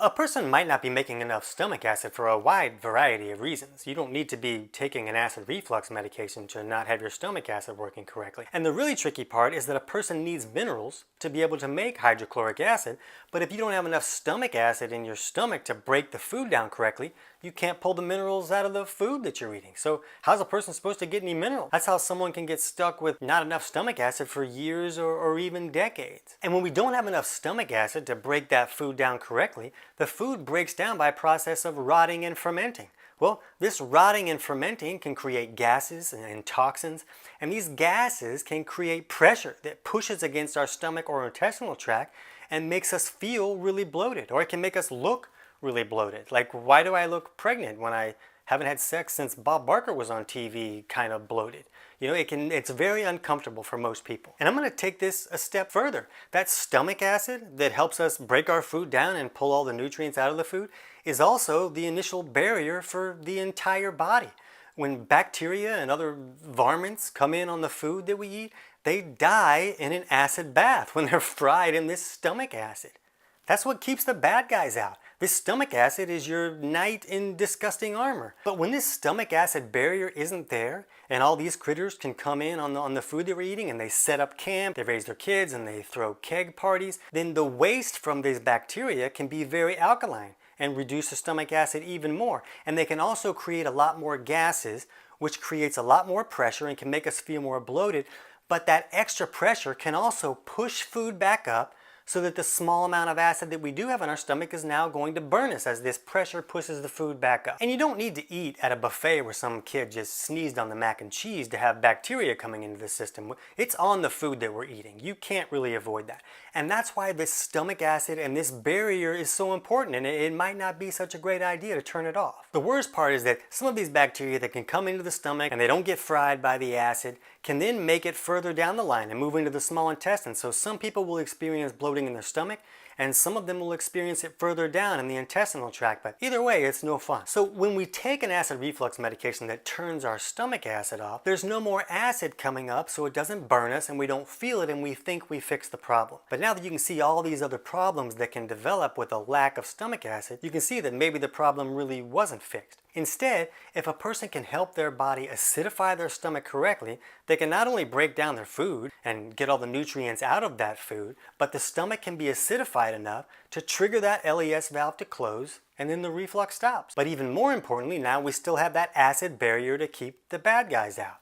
A person might not be making enough stomach acid for a wide variety of reasons. You don't need to be taking an acid reflux medication to not have your stomach acid working correctly. And the really tricky part is that a person needs minerals to be able to make hydrochloric acid, but if you don't have enough stomach acid in your stomach to break the food down correctly, you can't pull the minerals out of the food that you're eating. So how's a person supposed to get any minerals? That's how someone can get stuck with not enough stomach acid for years or even decades. And when we don't have enough stomach acid to break that food down correctly, the food breaks down by a process of rotting and fermenting. Well, this rotting and fermenting can create gases and toxins, and these gases can create pressure that pushes against our stomach or intestinal tract and makes us feel really bloated, or it can make us look really bloated. Like, why do I look pregnant when I haven't had sex since Bob Barker was on TV, kind of bloated? You know, it's very uncomfortable for most people. And I'm going to take this a step further. That stomach acid that helps us break our food down and pull all the nutrients out of the food is also the initial barrier for the entire body. When bacteria and other varmints come in on the food that we eat, they die in an acid bath when they're fried in this stomach acid. That's what keeps the bad guys out. This stomach acid is your knight in disgusting armor. But when this stomach acid barrier isn't there, and all these critters can come in on the food that we're eating, and they set up camp, they raise their kids, and they throw keg parties, then the waste from these bacteria can be very alkaline and reduce the stomach acid even more. And they can also create a lot more gases, which creates a lot more pressure and can make us feel more bloated. But that extra pressure can also push food back up, so that the small amount of acid that we do have in our stomach is now going to burn us as this pressure pushes the food back up. And you don't need to eat at a buffet where some kid just sneezed on the mac and cheese to have bacteria coming into the system. It's on the food that we're eating. You can't really avoid that. And that's why this stomach acid and this barrier is so important, and it might not be such a great idea to turn it off. The worst part is that some of these bacteria that can come into the stomach and they don't get fried by the acid can then make it further down the line and move into the small intestine. So some people will experience bloating in their stomach, and some of them will experience it further down in the intestinal tract, but either way, it's no fun. So when we take an acid reflux medication that turns our stomach acid off, there's no more acid coming up, so it doesn't burn us and we don't feel it, and we think we fixed the problem. But now that you can see all these other problems that can develop with a lack of stomach acid, you can see that maybe the problem really wasn't fixed. Instead, if a person can help their body acidify their stomach correctly, they can not only break down their food and get all the nutrients out of that food, but the stomach can be acidified enough to trigger that LES valve to close, and then the reflux stops. But even more importantly, now we still have that acid barrier to keep the bad guys out.